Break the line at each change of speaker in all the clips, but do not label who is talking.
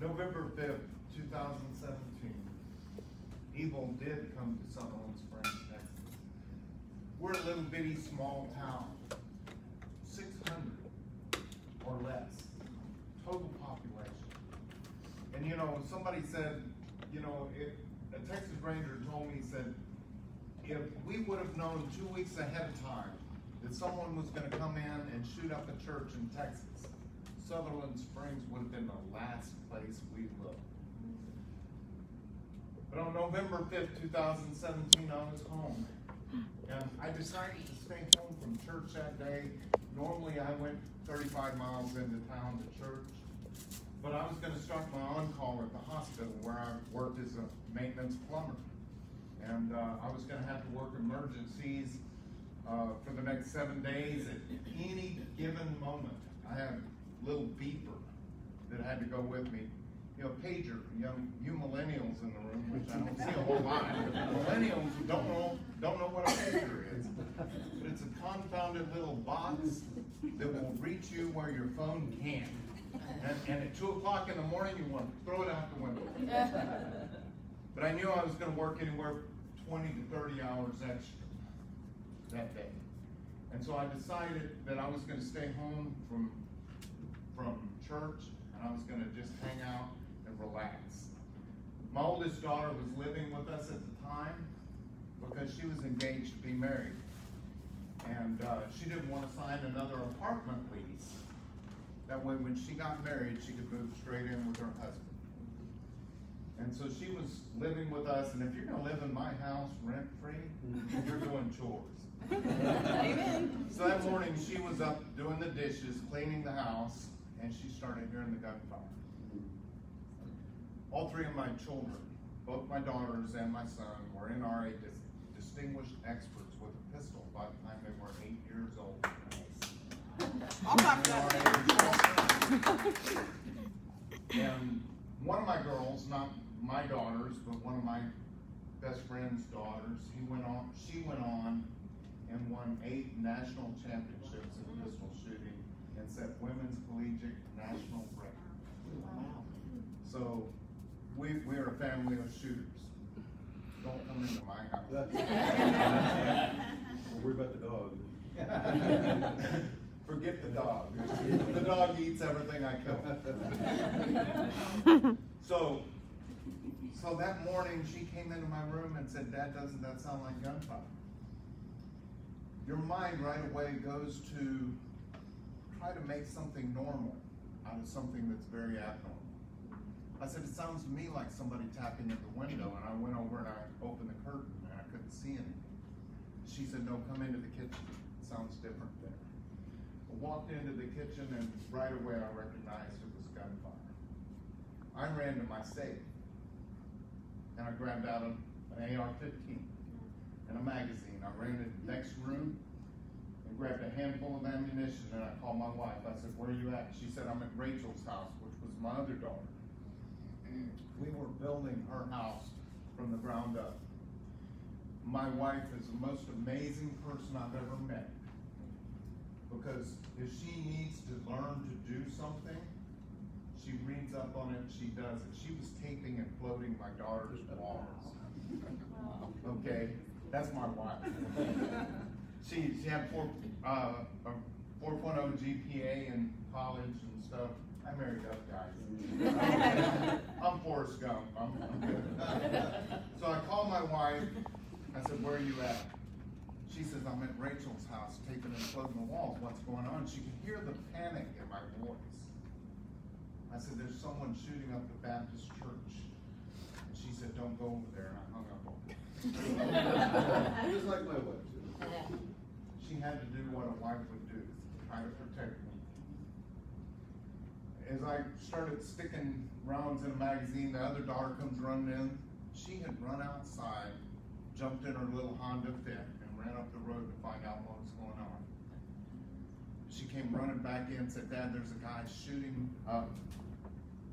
November 5th, 2017, evil did come to Sutherland Springs, Texas. We're a little bitty small town, 600 or less, total population. And you know, somebody said, you know, a Texas Ranger told me, he said, if we would have known 2 weeks ahead of time that someone was going to come in and shoot up a church in Texas, Sutherland Springs would have been the last place we looked. But on November 5th, 2017, I was home. And I decided to stay home from church that day. Normally I went 35 miles into town to church. But I was going to start my on-call at the hospital where I worked as a maintenance plumber. And I was going to have to work emergencies for the next 7 days. At any given moment, I had a little beeper that had to go with me. You know, pager, you millennials in the room, which I don't see a whole lot. Millennials don't know what a pager is. But it's a confounded little box that will reach you where your phone can't. And at 2 o'clock in the morning, you want to throw it out the window. But I knew I was going to work anywhere 20 to 30 hours extra that day. And so I decided that I was going to stay home from church, and I was going to just hang out and relax. My oldest daughter was living with us at the time because she was engaged to be married. And she didn't want to sign another apartment lease. That way when she got married, she could move straight in with her husband. And so she was living with us, and if you're going to live in my house rent-free, you're doing chores.
Amen.
So that morning she was up doing the dishes, cleaning the house, and she started hearing the gunfire. All three of my children, both my daughters and my son, were NRA distinguished experts with a pistol by the time they were 8 years old.
I'll talk about that.
And one of my girls, not my daughters, but one of my best friend's daughters, she went on and won 8 national championships in pistol shooting and set women's collegiate national record.
Wow.
So we are a family of shooters. Don't come into my house.
Don't worry about the dog.
Forget the dog. The dog eats everything I kill. So that morning she came into my room and said, "Dad, doesn't that sound like gunfire?" Your mind right away goes to try to make something normal out of something that's very abnormal. I said, "It sounds to me like somebody tapping at the window," and I went over and I opened the curtain and I couldn't see anything. She said, "No, come into the kitchen. It sounds different there." I walked into the kitchen and right away I recognized it was gunfire. I ran to my safe and I grabbed out an AR-15 and a magazine. I ran into the next room and grabbed a handful of ammunition, and I called my wife. I said, "Where are you at?" She said, "I'm at Rachel's house," which was my other daughter. We were building her house from the ground up. My wife is the most amazing person I've ever met, because if she needs to learn to do something, she reads up on it, she does it. She was taping and floating my daughter's walls. Okay, that's my wife. She had a 4.0 GPA in college and stuff. I married up guys. I'm Forrest Gump. I'm good. So I called my wife. I said, "Where are you at?" She says, "I'm at Rachel's house, taping and floating the walls. What's going on?" She could hear the panic in my voice. I said, "There's someone shooting up the Baptist church." And she said, "Don't go over there," and I hung up on her.
Just like my wife too.
She had to do what a wife would do, try to protect me. As I started sticking rounds in a magazine, the other daughter comes running in. She had run outside, jumped in her little Honda Fit, and ran up the road to find out what was going on. She came running back in and said, "Dad, there's a guy shooting up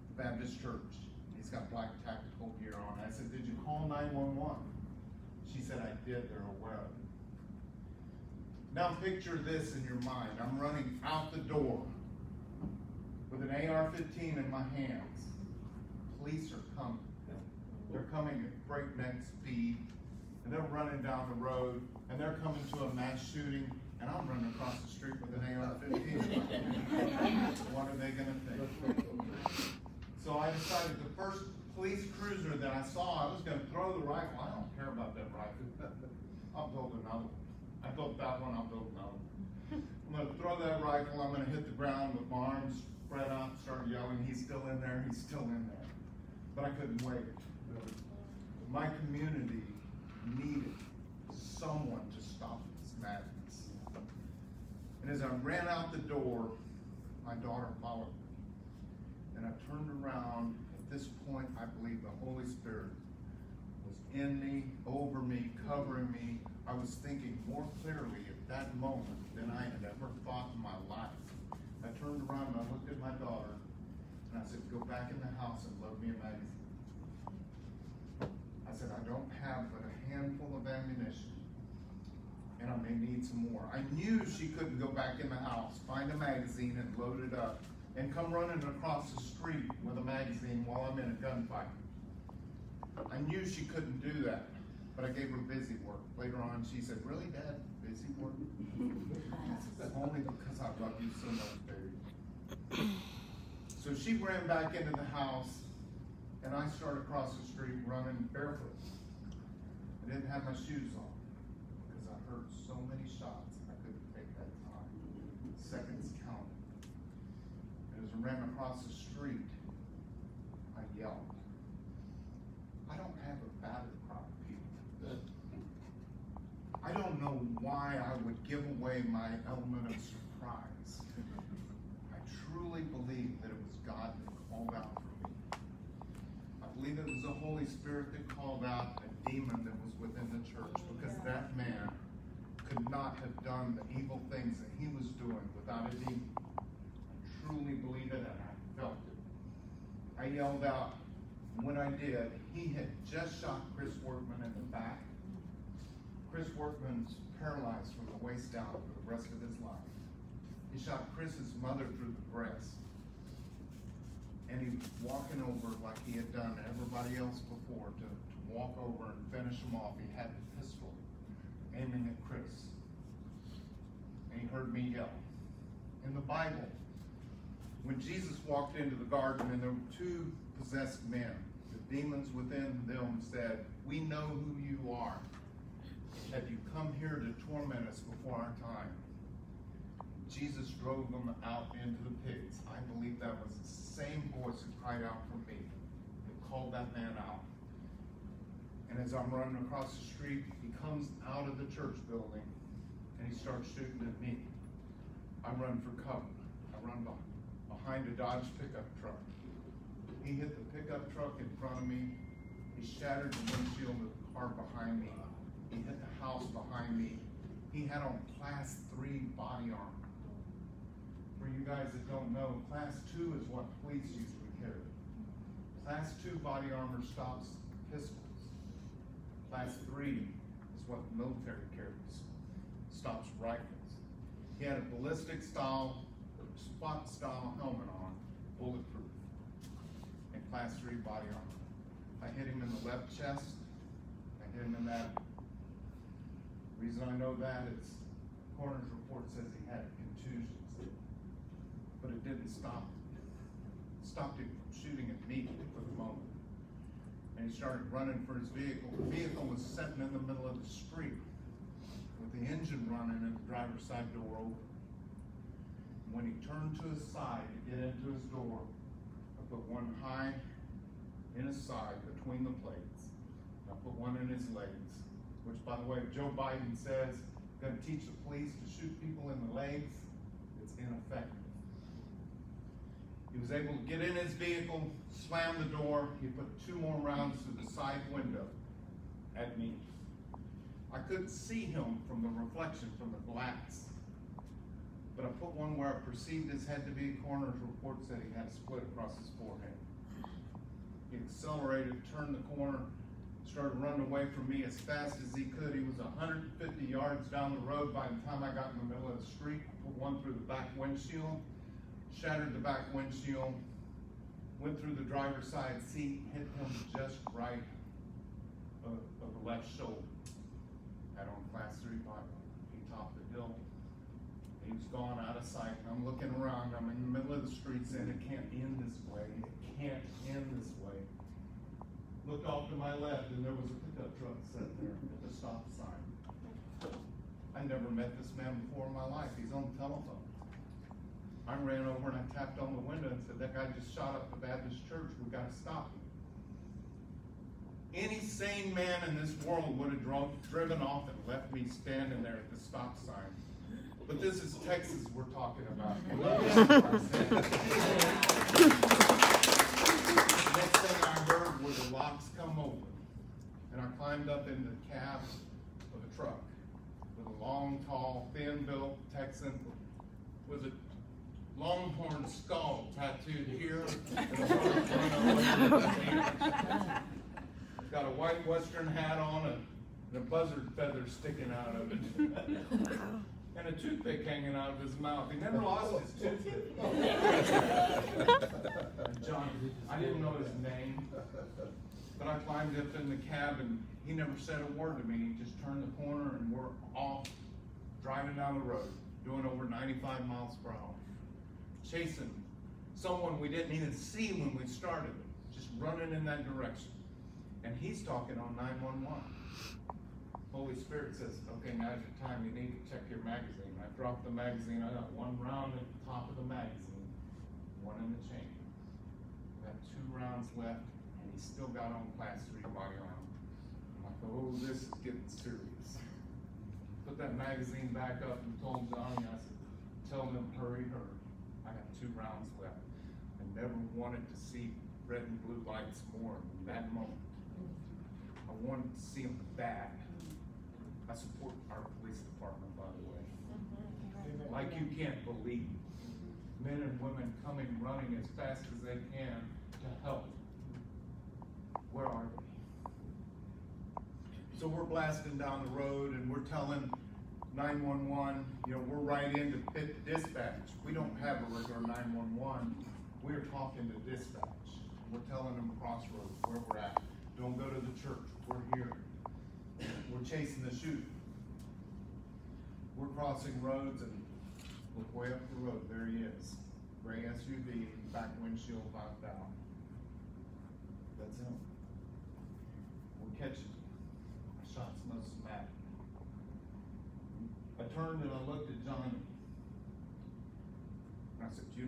the Baptist church. He's got black tactical gear on." I said, "Did you call 911? She said, "I did, they're aware of it." Now picture this in your mind. I'm running out the door with an AR-15 in my hands. police are coming. They're coming at breakneck speed, and they're running down the road, and they're coming to a mass shooting, and I'm running across the street with an AR-15. What are they gonna think? So I decided the first police cruiser that I saw, I was gonna throw the rifle. I don't care about that rifle. I'll build another one. I built that one, I'll build another one. I'm gonna throw that rifle, I'm gonna hit the ground with my arms spread out, start yelling, he's still in there, he's still in there. But I couldn't wait. My community needed someone to stop this madness. And as I ran out the door, my daughter followed me. And I turned around. At this point, I believe the Holy Spirit was in me, over me, covering me. I was thinking more clearly at that moment than I had ever thought in my life. I turned around and I looked at my daughter and I said, go back in the house and love me a magazine. I said, I don't have but a handful of ammunition, and I may need some more. I knew she couldn't go back in the house, find a magazine and load it up, and come running across the street with a magazine while I'm in a gunfight. I knew she couldn't do that, but I gave her busy work. Later on, she said, really, Dad, busy work? I said, only because I love you so much, baby. So she ran back into the house, and I started across the street running barefoot. I didn't have my shoes on because I heard so many shots I couldn't take that time. Seconds counted. And as I ran across the street, I yelled. I don't have a battle cry, people. I don't know why I would give away my element of surprise. I truly believe that it was God that called out for me. I believe it was the Holy Spirit that called out a demon that was within the church, because that man could not have done the evil things that he was doing without a demon. I truly believe it, and I felt it. I yelled out, and when I did, he had just shot Chris Workman in the back. Chris Workman's paralyzed from the waist down for the rest of his life. He shot Chris's mother through the breast. And he was walking over like he had done everybody else before to walk over and finish him off. He had a pistol aiming at Chris. And he heard me yell. In the Bible, when Jesus walked into the garden and there were two possessed men, the demons within them said, we know who you are. Have you come here to torment us before our time? Jesus drove them out into the pigs. I believe that was the same voice that cried out for me, that called that man out. And as I'm running across the street, he comes out of the church building and he starts shooting at me. I run for cover. I run behind a Dodge pickup truck. He hit the pickup truck in front of me. He shattered the windshield of the car behind me. He hit the house behind me. He had on Class 3 body armor. For you guys that don't know, Class 2 is what police usually carry. Class 2 body armor stops pistols. Class 3 is what the military carries, stops rifles. He had a ballistic style, SWAT style helmet on, bulletproof, and Class 3 body armor. I hit him in the left chest. I hit him in that. The reason I know that is the coroner's report says he had contusions. But it didn't stop him. It stopped him from shooting at me for the moment. And he started running for his vehicle. The vehicle was sitting in the middle of the street with the engine running and the driver's side door open. And when he turned to his side to get into his door, I put one high in his side between the plates. And I put one in his legs, which, by the way, Joe Biden says, going to teach the police to shoot people in the legs. It's ineffective. He was able to get in his vehicle, slam the door. He put 2 more rounds through the side window at me. I couldn't see him from the reflection from the glass. But I put one where I perceived his head to be. Coroner's report said he had a split across his forehead. He accelerated, turned the corner, started running away from me as fast as he could. He was 150 yards down the road by the time I got in the middle of the street. I put one through the back windshield. Shattered the back windshield, Went through the driver's side seat, hit him just right of the left shoulder. Had on Class 3 bike. He topped the hill. He was gone out of sight. I'm looking around. I'm in the middle of the street saying, it can't end this way. It can't end this way. Looked off to my left, and there was a pickup truck sitting there at the stop sign. I never met this man before in my life. He's on the telephone. I ran over and I tapped on the window and said, that guy just shot up the Baptist church. We got to stop him. Any sane man in this world would have driven off and left me standing there at the stop sign. But this is Texas we're talking about. Next thing I heard were the locks come open. And I climbed up in the cab of a truck with a long, tall, thin-built Texan with a longhorn skull tattooed here. Got a white western hat on and a buzzard feather sticking out of it. And a toothpick hanging out of his mouth. He never lost his toothpick. John, I didn't know his name, but I climbed up in the cab and he never said a word to me. He just turned the corner and we're off driving down the road, doing over 95 miles per hour. Chasing someone we didn't even see when we started, just running in that direction. And he's talking on 911. Holy Spirit says, okay, now's your time, you need to check your magazine. I dropped the magazine, I got one round at the top of the magazine, one in the chamber. Got 2 rounds left, and he's still got on Class 3 body armor. I'm like, oh, this is getting serious. Put that magazine back up and told Johnny, I said, tell them hurry, hurry. I got 2 rounds left. I never wanted to see red and blue lights more than that moment. I wanted to see them bad. I support our police department, by the way. Like you can't believe. Men and women coming running as fast as they can to help. Where are they? So we're blasting down the road and we're telling 911, we're right into dispatch. We don't have a regular 911. We're talking to dispatch. We're telling them crossroads, where we're at. Don't go to the church. We're here. We're chasing the shoot. We're crossing roads and look way up the road. There he is. Gray SUV, back windshield knocked out. That's him. We're catching him. My shots must have mattered. I turned and I looked at Johnny. And I said, if you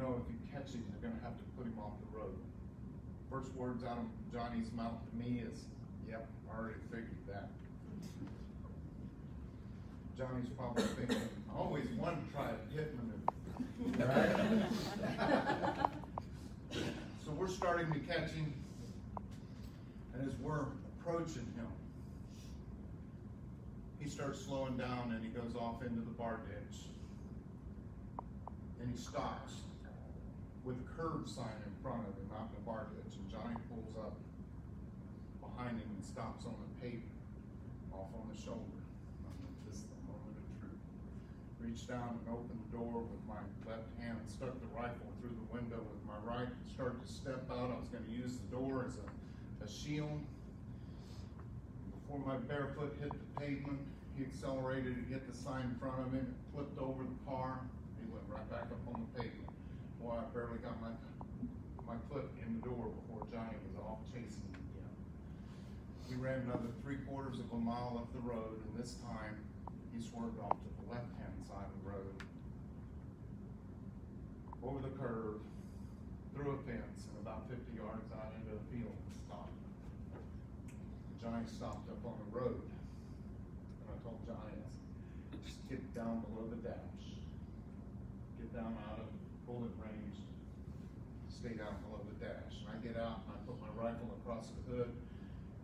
catch him, you're going to have to put him off the road. First words out of Johnny's mouth to me is, yep, I already figured that. Johnny's probably thinking, I always wanted to try a hit maneuver. Right? So we're starting to catch him, and as we're approaching him, he starts slowing down and he goes off into the bar ditch. And he stops with a curb sign in front of him, not the bar ditch, and Johnny pulls up behind him and stops on the pavement, off on the shoulder. This is the moment of truth. Reached down and opened the door with my left hand, stuck the rifle through the window with my right, started to step out. I was going to use the door as a shield. Before my bare foot hit the pavement, he accelerated to get the sign in front of him, flipped over the car, he went right back up on the pavement. Boy, I barely got my foot in the door before Johnny was off chasing me again. We ran another 3/4 of a mile up the road, and this time he swerved off to the left-hand side of the road, over the curve, through a fence, and about 50 yards out into a field and stopped. Johnny stopped up on the road, and I told Johnny, I said, just get down below the dash. Get down out of bullet range, stay down below the dash. And I get out and I put my rifle across the hood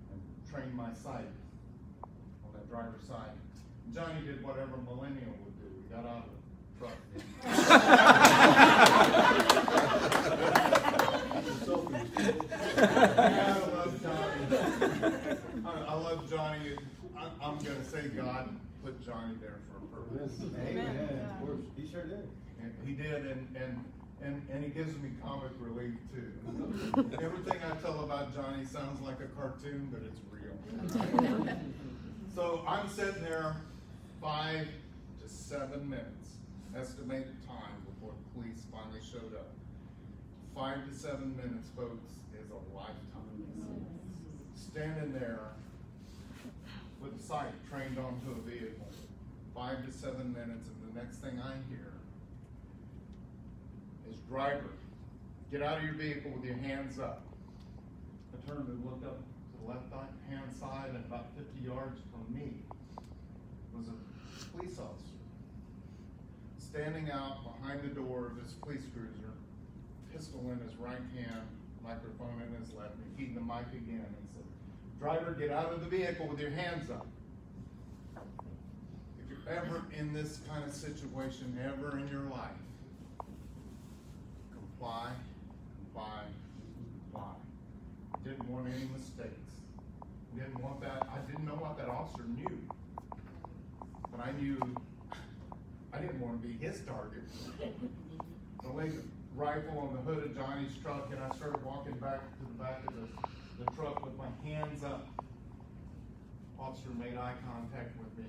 and train my sight on that driver's side. And Johnny did whatever a millennial would do. He got out of the truck. I love Johnny. I love Johnny. I'm going to say God put Johnny there for a purpose.
Amen. Of course, he sure did.
And he did, and he gives me comic relief too. Everything I tell about Johnny sounds like a cartoon, but it's real. So I'm sitting there 5 to 7 minutes, estimated time before the police finally showed up. 5 to 7 minutes, folks, is a lifetime. Standing there with sight trained onto a vehicle, 5 to 7 minutes, and the next thing I hear is, driver, get out of your vehicle with your hands up. I turned and looked up to the left-hand side, and about 50 yards from me was a police officer standing out behind the door of this police cruiser, pistol in his right hand, microphone in his left, and heating the mic again, and said, driver, get out of the vehicle with your hands up. If you're ever in this kind of situation, ever in your life, comply, comply, comply. Didn't want any mistakes. Didn't want that. I didn't know what that officer knew. But I knew I didn't want to be his target. So I laid the rifle on the hood of Johnny's truck, and I started walking back to the back of the truck with my hands up. Officer made eye contact with me.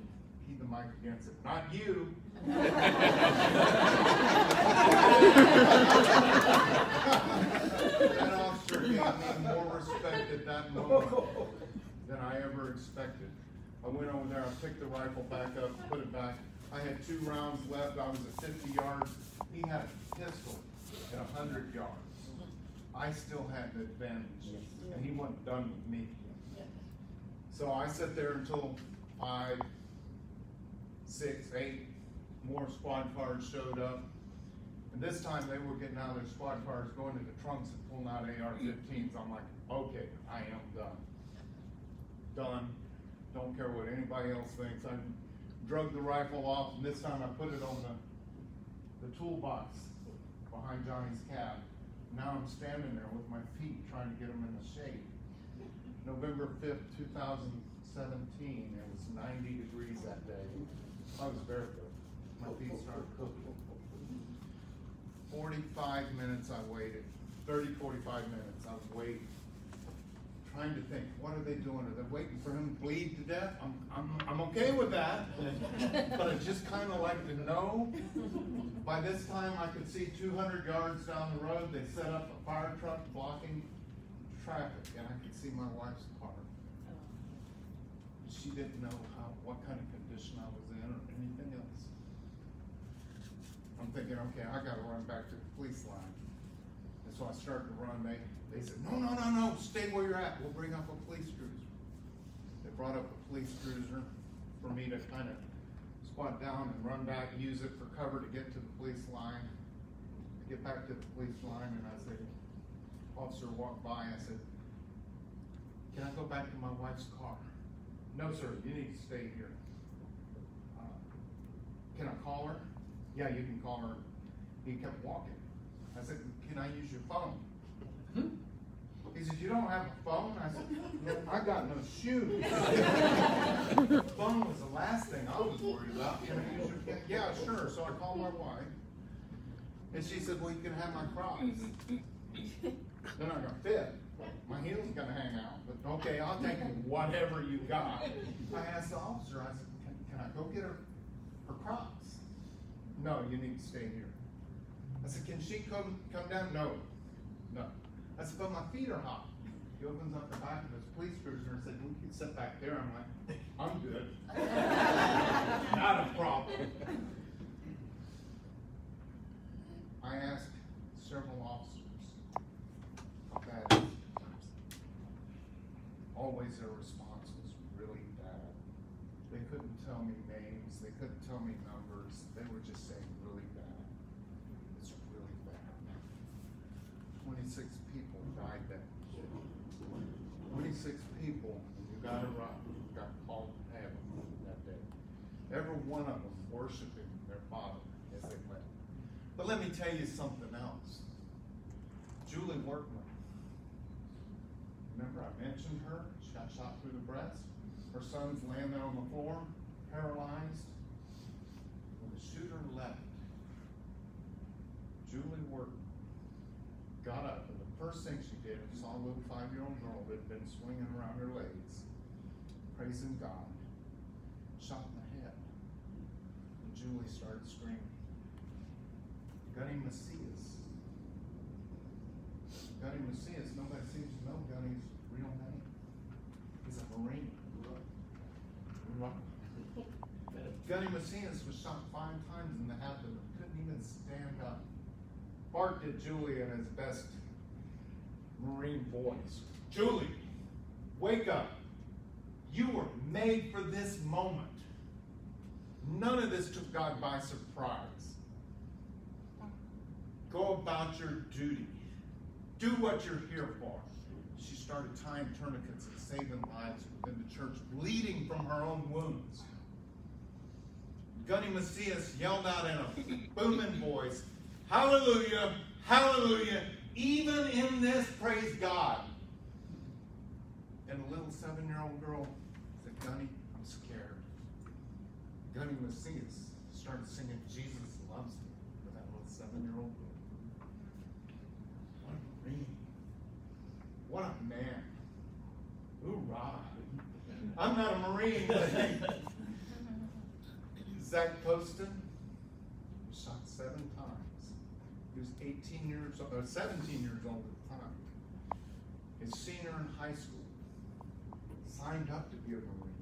Keep the mic against it. Not you. That officer gave me more respect at that moment than I ever expected. I went over there, I picked the rifle back up, put it back. I had 2 rounds left. I was at 50 yards. He had a pistol at 100 yards. I still had the advantage, and he wasn't done with me. So I sat there until 5, 6, 8 more squad cars showed up. And this time they were getting out of their squad cars, going to the trunks and pulling out AR-15s. I'm like, okay, I am done. Done. Don't care what anybody else thinks. I drug the rifle off, and this time I put it on the toolbox behind Johnny's cab. Now I'm standing there with my feet trying to get them in the shade. November 5th, 2017, it was 90 degrees that day. I was barefoot. My feet started cooking. 45 minutes I waited. 30, 45 minutes I was waiting. Trying to think, what are they doing? Are they waiting for him to bleed to death? I'm okay with that. But I just kind of like to know. By this time I could see 200 yards down the road, they set up a fire truck blocking traffic, and I could see my wife's car. She didn't know what kind of condition I was in or anything else. I'm thinking, okay, I gotta run back to the police line. And so I started to run. They said, no, stay where you're at. We'll bring up a police cruiser. They brought up a police cruiser for me to kind of squat down and run back, use it for cover to get to the police line. I get back to the police line, and I said, officer walked by. I said, can I go back to my wife's car? No, sir, you need to stay here. Can I call her? Yeah, you can call her. He kept walking. I said, can I use your phone? He said, you don't have a phone? I said, no, I got no shoes. The phone was the last thing I was worried about. Can I use your phone? Yeah, sure. So I called my wife. And she said, well, you can have my Crocs. They're not going to fit. My heel's going to hang out. But okay, I'll take whatever you got. I asked the officer, I said, can I go get her Crocs? No, you need to stay here. I said, can she come down? No. I said, but my feet are hot. He opens up the back of his police cruiser and said, we can sit back there. I'm like, I'm good. Not a problem. I asked several officers that always their response was really bad. They couldn't tell me names. They couldn't tell me numbers. They were just saying really bad. It's really bad. 26 people died that day. 26 people, you got called to heaven that day. Every one of them worshiping their Father as they went. But let me tell you something else. Julie Workman. Remember I mentioned her? She got shot through the breast. Her son's laying there on the floor, paralyzed. When the shooter left, Julie Workman got up, and the first thing she did, saw a little 5-year-old girl that had been swinging around her legs, praising God, shot in the head. And Julie started screaming. Gunny Macias. Gunny Macias, nobody seems to know Gunny's real name. He's a Marine. Gunny Macias was shot 5 times in the abdomen, couldn't even stand up. Barked at Julie in his best Marine voice. Julie, wake up. You were made for this moment. None of this took God by surprise. Go about your duty. Do what you're here for. She started tying tourniquets and saving lives within the church, bleeding from her own wounds. Gunny Macias yelled out in a booming voice, "Hallelujah, hallelujah, even in this, praise God." And a little 7-year-old girl said, "Gunny, I'm scared." Gunny Macias started singing "Jesus Loves Me" with that little 7-year-old girl. What a Marine. What a man. Hoorah. I'm not a Marine, but Zach Poston was shot 7 times. He was 17 years old at the time. His senior in high school. Signed up to be a Marine.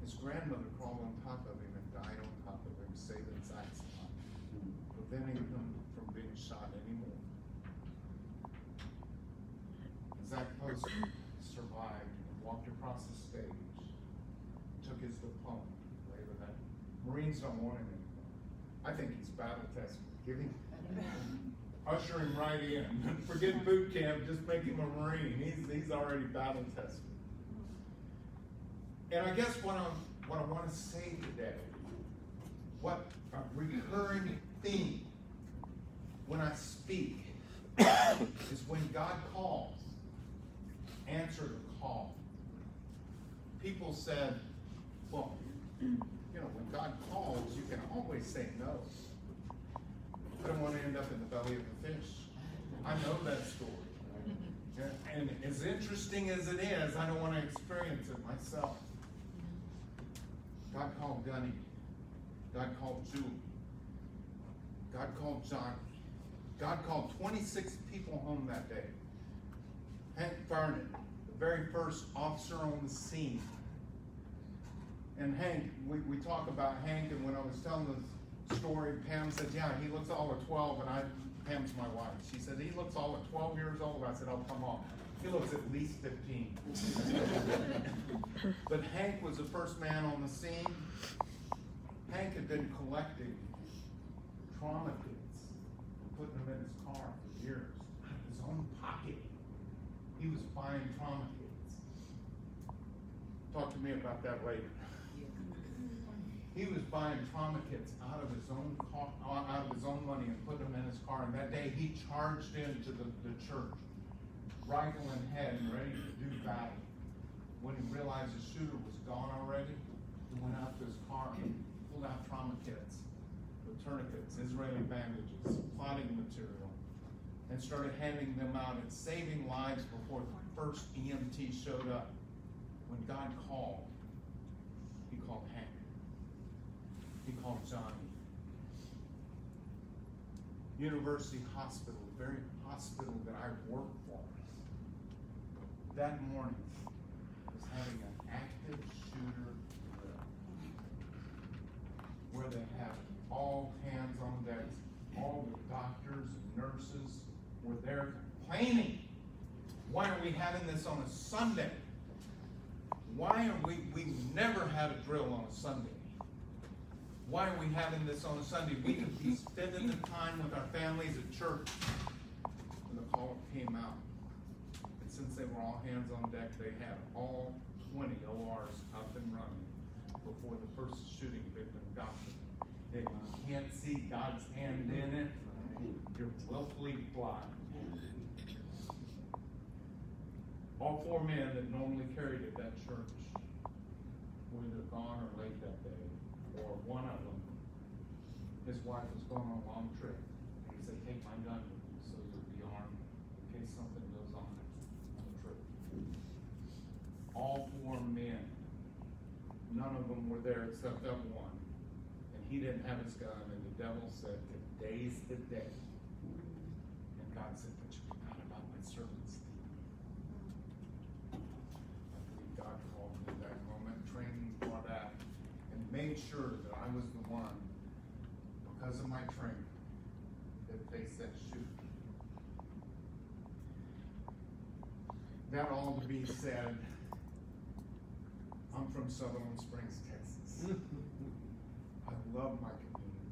His grandmother crawled on top of him and died on top of him, saving Zach's life, preventing him from being shot anymore. Zach Poston survived and walked across the stage, took his diploma. Later that Marines don't want him anymore. I think he's battle tested. Give him, usher him right in. Forget boot camp, just make him a Marine. He's already battle tested. And I guess what I want to say today, what a recurring theme when I speak is when God calls, answer the call. People said, well, when God calls, you can always say no. I don't want to end up in the belly of a fish. I know that story. And as interesting as it is, I don't want to experience it myself. God called Gunny. God called Julie. God called Johnny. God called 26 people home that day. Hank Farnan, the very first officer on the scene. And Hank, we talk about Hank, and when I was telling the story, Pam said, yeah, he looks all of 12, and Pam's my wife. She said, he looks all of 12 years old. I said, oh, come on. He looks at least 15. But Hank was the first man on the scene. Hank had been collecting trauma kits and putting them in his car for years. Out of his own pocket, he was buying trauma kits. Talk to me about that later. He was buying trauma kits out of his own car, out of his own money, and putting them in his car. And that day, he charged into the church, rifle in head, and ready to do battle. When he realized the shooter was gone already, he went out to his car and pulled out trauma kits, with tourniquets, Israeli bandages, clotting material, and started handing them out and saving lives before the first EMT showed up. When God called, he called Hank. He called Johnny. University Hospital, the very hospital that I worked for, that morning was having an active shooter drill where they had all hands on deck. All the doctors and nurses were there complaining. Why are we having this on a Sunday? Why are we never had a drill on a Sunday. Why are we having this on a Sunday? We could be spending the time with our families at church. When the call came out, and since they were all hands on deck, they had all 20 ORs up and running before the first shooting victim got them. If you can't see God's hand in it, you're willfully blind. All 4 men that normally carried at that church were either gone or late that day. Or one of them, his wife was going on a long trip. And he said, take my gun with you so you'll be except that one. And he didn't have his gun, and the devil said, today's the day. And God said, but you forgot about my servants. I believe God called me at that moment, trained me for that, and made sure that I was the one, because of my training, that faced that shoot. That all to be said, I'm from Sutherland Springs, Texas. I love my community.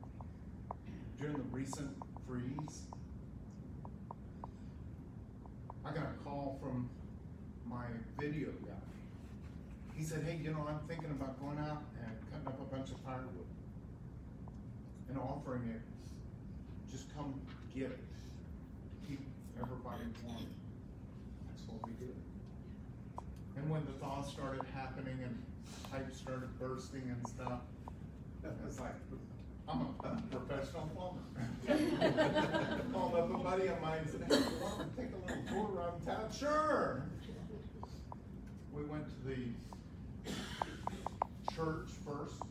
During the recent freeze, I got a call from my video guy. He said, hey, I'm thinking about going out and cutting up a bunch of firewood and offering it. Just come get it. Keep everybody warm. That's what we did. And when the thaw started happening and pipes started bursting and stuff, I was like, I'm a professional plumber. Called up a buddy of mine and said, hey, you want to take a little tour around town? Sure. We went to the church first.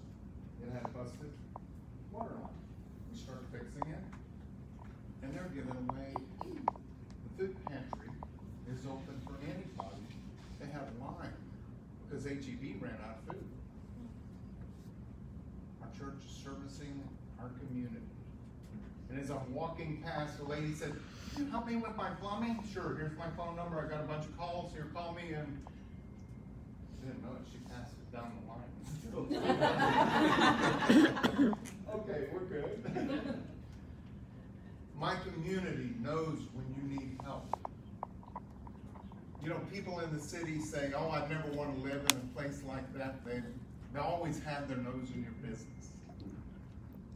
It had busted water line. We started fixing it. And they're giving away, the food pantry is open for anybody. They have line because HEB ran out of food. Our church is servicing our community. And as I'm walking past, a lady said, can you help me with my plumbing? Sure, here's my phone number. I got a bunch of calls. Here, call me. And I didn't know it. She passed it down the line. Okay, we're good. My community knows when you need help. People in the city say, oh, I'd never want to live in a place like that. They always have their nose in your business.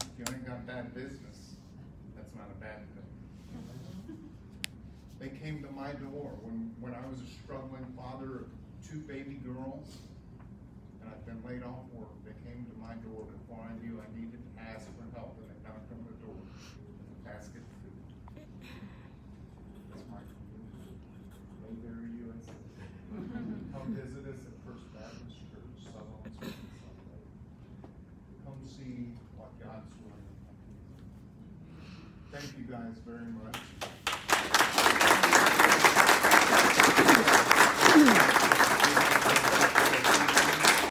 If you ain't got bad business, that's not a bad thing. They came to my door when I was a struggling father of 2 baby girls, and I'd been laid off work. They came to my door before I knew I needed to ask for help, and they knocked on the door with a basket of food. That's my community. Mayberry, USA. Come visit us at First Baptist Church, Sutherland Springs, Sunday. Come see what God's doing. Thank you guys very much.